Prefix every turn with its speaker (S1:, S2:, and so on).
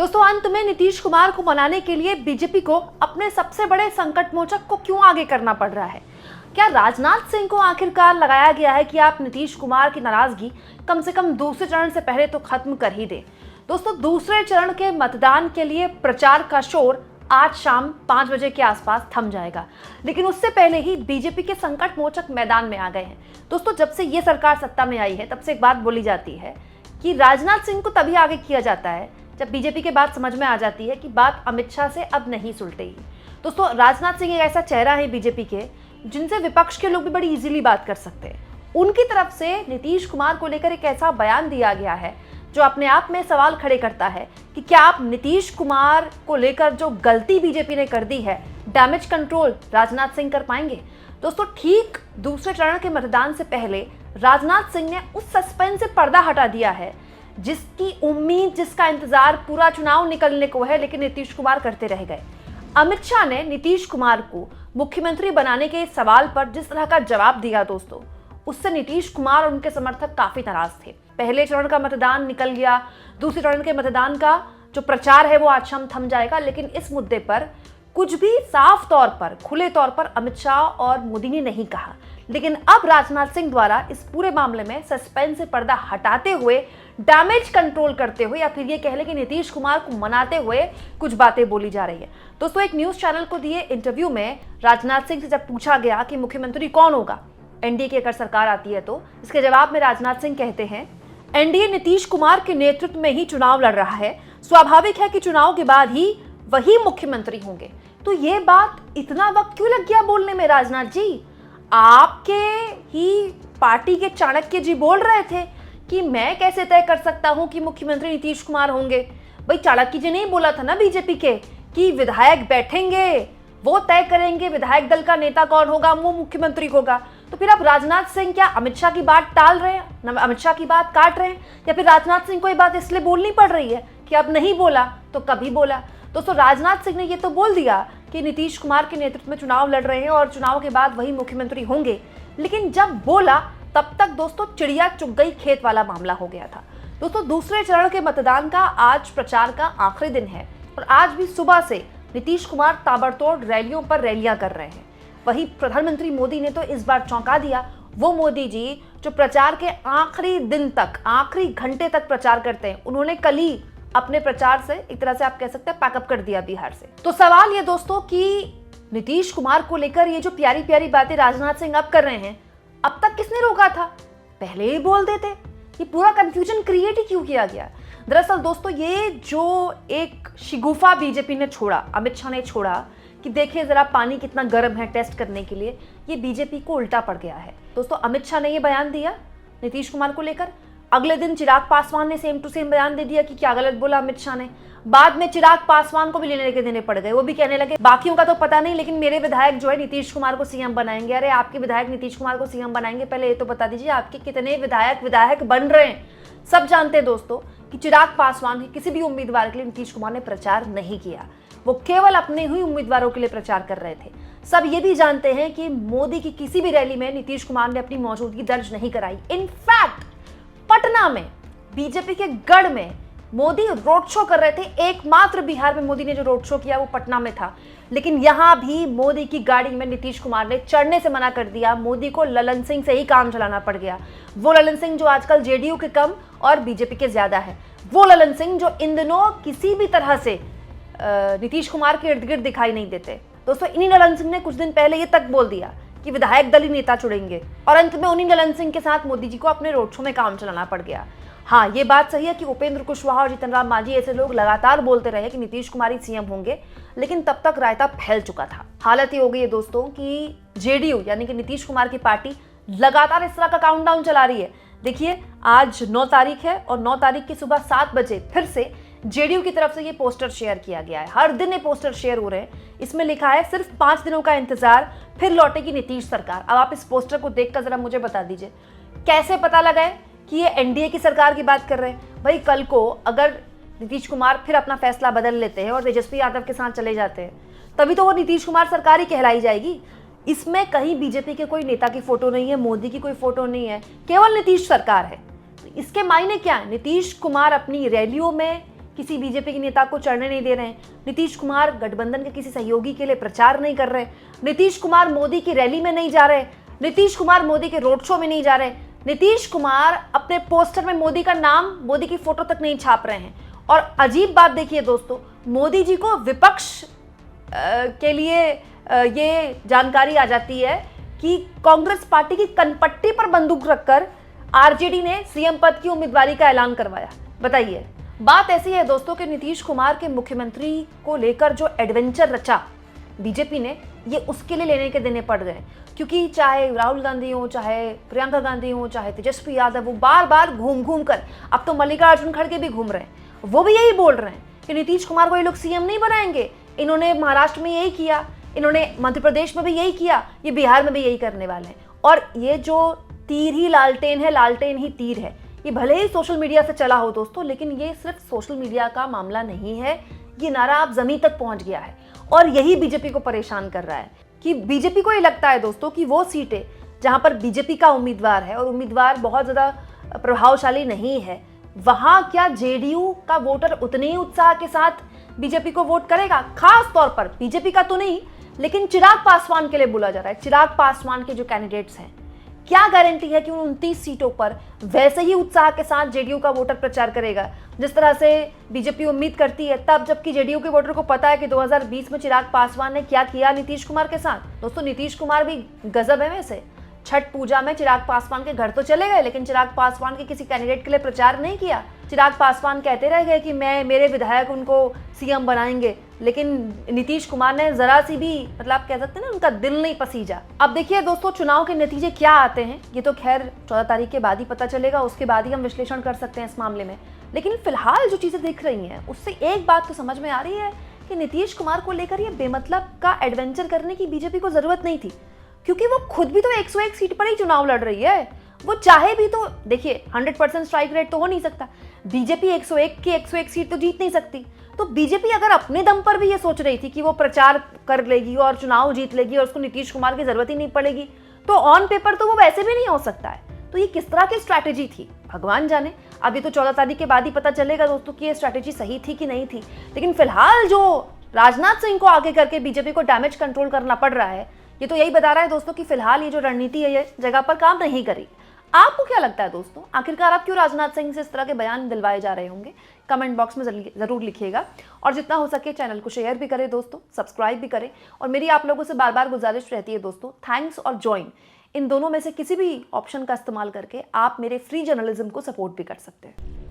S1: दोस्तों, अंत में नीतीश कुमार को मनाने के लिए बीजेपी को अपने सबसे बड़े संकट मोचक को क्यों आगे करना पड़ रहा है? क्या राजनाथ सिंह को आखिरकार लगाया गया है कि आप नीतीश कुमार की नाराजगी कम से कम दूसरे चरण से पहले तो खत्म कर ही दें? दोस्तों, दूसरे चरण के मतदान के लिए प्रचार का शोर आज शाम 5 बजे के आसपास थम जाएगा, लेकिन उससे पहले ही बीजेपी के संकट मोचक मैदान में आ गए हैं। दोस्तों, जब से ये सरकार सत्ता में आई है तब से एक बात बोली जाती है कि राजनाथ सिंह को तभी आगे किया जाता है जब बीजेपी के बात समझ में आ जाती है कि बात अमित शाह से अब नहीं सुलटेगी। दोस्तों, राजनाथ सिंह एक ऐसा चेहरा है बीजेपी के जिनसे विपक्ष के लोग भी बड़ी इजीली बात कर सकते हैं। उनकी तरफ से नीतीश कुमार को लेकर एक ऐसा बयान दिया गया है जो अपने आप में सवाल खड़े करता है कि क्या आप नीतीश कुमार को लेकर जो गलती बीजेपी ने कर दी है, डैमेज कंट्रोल राजनाथ सिंह कर पाएंगे? दोस्तों, ठीक दूसरे चरण के मतदान से पहले राजनाथ सिंह ने उस सस्पेंस से पर्दा हटा दिया है जिसकी उम्मीद, जिसका इंतजार पूरा चुनाव निकलने को है, लेकिन नीतीश कुमार करते रह गए। अमित शाह ने नीतीश कुमार को मुख्यमंत्री बनाने के सवाल पर जिस तरह का जवाब दिया दोस्तों, उससे नीतीश कुमार और उनके समर्थक काफी नाराज थे। पहले चरण का मतदान निकल गया, दूसरे चरण के मतदान का जो प्रचार है वो आज शाम थम जाएगा, लेकिन इस मुद्दे पर कुछ भी साफ तौर पर, खुले तौर पर अमित शाह और मोदी ने नहीं कहा। लेकिन अब राजनाथ सिंह द्वारा इस पूरे मामले में सस्पेंस से पर्दा हटाते हुए, डैमेज कंट्रोल करते हुए, या फिर ये कह लें कि नीतीश कुमार को मनाते हुए कुछ बातें बोली जा रही है। दोस्तों, एक न्यूज चैनल को दिए इंटरव्यू में राजनाथ सिंह से जब पूछा गया कि मुख्यमंत्री कौन होगा एनडीए की अगर सरकार आती है तो, इसके जवाब में राजनाथ सिंह कहते हैं, एनडीए नीतीश कुमार के नेतृत्व में ही चुनाव लड़ रहा है, स्वाभाविक है कि चुनाव के बाद ही वही मुख्यमंत्री होंगे। तो ये बात इतना वक्त क्यों लग गया बोलने में राजनाथ जी? आपके ही पार्टी के चाणक्य जी बोल रहे थे कि मैं कैसे तय कर सकता हूं कि मुख्यमंत्री नीतीश कुमार होंगे। भाई, चाणक्य जी ने ही बोला था ना बीजेपी के कि विधायक बैठेंगे, वो तय करेंगे विधायक दल का नेता कौन होगा, वो मुख्यमंत्री होगा। तो फिर अब राजनाथ सिंह क्या अमित शाह की बात टाल रहे हैं, अमित शाह की बात काट रहे हैं, या फिर राजनाथ सिंह को ये बात इसलिए बोलनी पड़ रही है कि अब नहीं बोला तो कभी बोला? दोस्तों, राजनाथ सिंह ने ये तो बोल दिया कि नीतीश कुमार के नेतृत्व में चुनाव लड़ रहे हैं और चुनाव के बाद वही मुख्यमंत्री होंगे, लेकिन जब बोला तब तक दोस्तों चिड़िया चुग गई खेत वाला मामला हो गया था। दोस्तों, दूसरे चरण के मतदान का आज प्रचार का आखिरी दिन है और आज भी सुबह से नीतीश कुमार ताबड़तोड़ रैलियों पर रैलियां कर रहे हैं। वहीं प्रधानमंत्री मोदी ने तो इस बार चौंका दिया। वो मोदी जी जो प्रचार के आखिरी दिन तक, आखिरी घंटे तक प्रचार करते हैं, उन्होंने कल ही अपने प्रचार से एक तरह से आप कह सकते हैं पैकअप कर दिया बिहार से। तो सवाल ये दोस्तों कि नीतीश कुमार को लेकर ये जो प्यारी प्यारी बातें राजनाथ सिंह अब कर रहे हैं, अब तक किसने रोका था? पहले ही बोल देते। ये पूरा कंफ्यूजन क्रिएट ही क्यों किया गया? दरअसल दोस्तों, ये जो एक शिगुफा बीजेपी ने छोड़ा, अमित शाह ने छोड़ा कि देखिए जरा पानी कितना गर्म है टेस्ट करने के लिए, ये बीजेपी को उल्टा पड़ गया है। दोस्तों, अमित शाह ने ये बयान दिया नीतीश कुमार को लेकर, अगले दिन चिराग पासवान ने सेम टू सेम बयान दे दिया कि क्या गलत बोला अमित शाह ने। बाद में चिराग पासवान को भी लेने के देने पड़ गए, वो भी कहने लगे बाकियों का तो पता नहीं, लेकिन मेरे विधायक जो है नीतीश कुमार को सीएम बनाएंगे। अरे, आपके विधायक नीतीश कुमार को सीएम बनाएंगे, पहले ये तो बता दीजिए आपके कितने विधायक बन रहे हैं। सब जानते हैं दोस्तों कि चिराग पासवान के किसी भी उम्मीदवार के लिए नीतीश कुमार ने प्रचार नहीं किया, वो केवल अपने ही उम्मीदवारों के लिए प्रचार कर रहे थे। सब ये भी जानते हैं कि मोदी की किसी भी रैली में नीतीश कुमार ने अपनी मौजूदगी दर्ज नहीं कराई। इनफैक्ट पटना में बीजेपी के गढ़ में मोदी रोड शो कर रहे थे। एकमात्र बिहार में मोदी ने जो रोड शो किया वो पटना में था, लेकिन यहां भी मोदी की गाड़ी में नीतीश कुमार ने चढ़ने से मना कर दिया। मोदी को ललन सिंह से ही काम चलाना पड़ गया। वो ललन सिंह जो आजकल जेडीयू के कम और बीजेपी के ज्यादा है, वो ललन सिंह जो इन दिनों किसी भी तरह से नीतीश कुमार के इर्द गिर्द दिखाई नहीं देते। दोस्तों, इन्हीं ललन सिंह ने कुछ दिन पहले ये तक बोल दिया कि विधायक दल ही नेता चुनेंगे, और अंत में उन्हीं ललन सिंह के साथ मोदी जी को अपने रोड शो में काम चलाना पड़ गया। हाँ, ये बात सही है कि उपेंद्र कुशवाहा और जीतन राम मांझी ऐसे लोग लगातार बोलते रहे कि नीतीश कुमार ही सीएम होंगे, लेकिन तब तक रायता फैल चुका था। हालत ये हो गई है दोस्तों कि जेडीयू यानी कि नीतीश कुमार की पार्टी लगातार इस तरह का काउंटडाउन चला रही है। देखिए, आज 9 तारीख है और 9 तारीख की सुबह 7 बजे फिर से जेडीयू की तरफ से ये पोस्टर शेयर किया गया है। हर दिन ये पोस्टर शेयर हो रहे हैं। इसमें लिखा है सिर्फ 5 दिनों का इंतजार, फिर लौटेगी नीतीश सरकार। अब आप इस पोस्टर को देखकर जरा मुझे बता दीजिए कैसे पता लगा है कि ये एनडीए की सरकार की बात कर रहे हैं? भाई, कल को अगर नीतीश कुमार फिर अपना फैसला बदल लेते हैं और तेजस्वी यादव के साथ चले जाते हैं, तभी तो वो नीतीश कुमार सरकार ही कहलाई जाएगी। इसमें कहीं बीजेपी के कोई नेता की फोटो नहीं है, मोदी की कोई फोटो नहीं है, केवल नीतीश सरकार है। इसके मायने क्या है? नीतीश कुमार अपनी रैलियों में किसी बीजेपी के नेता को चढ़ने नहीं दे रहे हैं। नीतीश कुमार गठबंधन के किसी सहयोगी के लिए प्रचार नहीं कर रहे। नीतीश कुमार मोदी की रैली में नहीं जा रहे। नीतीश कुमार मोदी के रोड शो में नहीं जा रहे। नीतीश कुमार अपने पोस्टर में मोदी का नाम, मोदी की फोटो तक नहीं छाप रहे हैं। और अजीब बात देखिए दोस्तों, मोदी जी को विपक्ष के लिए ये जानकारी आ जाती है कि कांग्रेस पार्टी की कनपट्टी पर बंदूक रखकर आरजेडी ने सीएम पद की उम्मीदवारी का ऐलान करवाया। बताइए, बात ऐसी है दोस्तों कि नीतीश कुमार के मुख्यमंत्री को लेकर जो एडवेंचर रचा बीजेपी ने, ये उसके लिए लेने के देने पड़ गए। क्योंकि चाहे राहुल गांधी हो, चाहे प्रियंका गांधी हो, चाहे तेजस्वी यादव, वो बार बार घूम घूम कर, अब तो मल्लिकार्जुन खड़गे भी घूम रहे हैं, वो भी यही बोल रहे हैं कि नीतीश कुमार को ये लोग सीएम नहीं बनाएंगे। इन्होंने महाराष्ट्र में यही किया, इन्होंने मध्य प्रदेश में भी यही किया, ये बिहार में भी यही करने वाले हैं। और ये जो तीर ही लालटेन है, लालटेन ही तीर है, ये भले ही सोशल मीडिया से चला हो दोस्तों, लेकिन ये सिर्फ सोशल मीडिया का मामला नहीं है। ये नारा अब जमीन तक पहुंच गया है और यही बीजेपी को परेशान कर रहा है कि बीजेपी को ये लगता है दोस्तों कि वो सीटें जहां पर बीजेपी का उम्मीदवार है और उम्मीदवार बहुत ज़्यादा प्रभावशाली नहीं है, वहां क्या जेडीयू का वोटर उतने ही उत्साह के साथ बीजेपी को वोट करेगा? खास तौर पर बीजेपी का तो नहीं, लेकिन चिराग पासवान के लिए बोला जा रहा है। चिराग पासवान के जो कैंडिडेट्स हैं, क्या गारंटी है कि उन 29 सीटों पर वैसे ही उत्साह के साथ जेडीयू का वोटर प्रचार करेगा जिस तरह से बीजेपी उम्मीद करती है, तब जबकि जेडीयू के वोटर को पता है कि 2020 में चिराग पासवान ने क्या किया नीतीश कुमार के साथ। दोस्तों, नीतीश कुमार भी गजब है वैसे। छठ पूजा में चिराग पासवान के घर तो चले गए, लेकिन चिराग पासवान के किसी कैंडिडेट के लिए प्रचार नहीं किया। चिराग पासवान कहते रह गए कि मेरे विधायक उनको सीएम बनाएंगे, लेकिन नीतीश कुमार ने जरा सी भी, मतलब आप कह सकते हैं ना, उनका दिल नहीं पसीजा। अब देखिए दोस्तों, चुनाव के नतीजे क्या आते हैं ये तो खैर 14 तारीख के बाद ही पता चलेगा, उसके बाद ही हम विश्लेषण कर सकते हैं इस मामले में। लेकिन फिलहाल जो चीजें दिख रही हैं उससे एक बात तो समझ में आ रही है कि नीतीश कुमार को लेकर ये बेमतलब का एडवेंचर करने की बीजेपी को जरूरत नहीं थी, क्योंकि वो खुद भी तो 101 सीट पर ही चुनाव लड़ रही है। वो चाहे भी तो, देखिए 100% स्ट्राइक रेट तो हो नहीं सकता, बीजेपी 101 की 101 सीट तो जीत नहीं सकती। तो बीजेपी अगर अपने दम पर भी ये सोच रही थी कि वो प्रचार कर लेगी और चुनाव जीत लेगी और उसको नीतीश कुमार की जरूरत ही नहीं पड़ेगी, तो ऑन पेपर तो वो वैसे भी नहीं हो सकता है। तो ये किस तरह की स्ट्रैटेजी थी भगवान जाने। अभी तो 14 तारीख के बाद ही पता चलेगा दोस्तों कि ये स्ट्रैटेजी सही थी कि नहीं थी। लेकिन फिलहाल जो राजनाथ सिंह को आगे करके बीजेपी को डैमेज कंट्रोल करना पड़ रहा है, ये तो यही बता रहा है दोस्तों कि फिलहाल ये जो रणनीति है ये जगह पर काम नहीं करी। आपको क्या लगता है दोस्तों, आखिरकार आप क्यों राजनाथ सिंह से इस तरह के बयान दिलवाए जा रहे होंगे? कमेंट बॉक्स में जरूर लिखिएगा और जितना हो सके चैनल को शेयर भी करें दोस्तों, सब्सक्राइब भी करें। और मेरी आप लोगों से बार बार गुजारिश रहती है दोस्तों, थैंक्स और ज्वाइन, इन दोनों में से किसी भी ऑप्शन का इस्तेमाल करके आप मेरे फ्री जर्नलिज्म को सपोर्ट भी कर सकते हैं।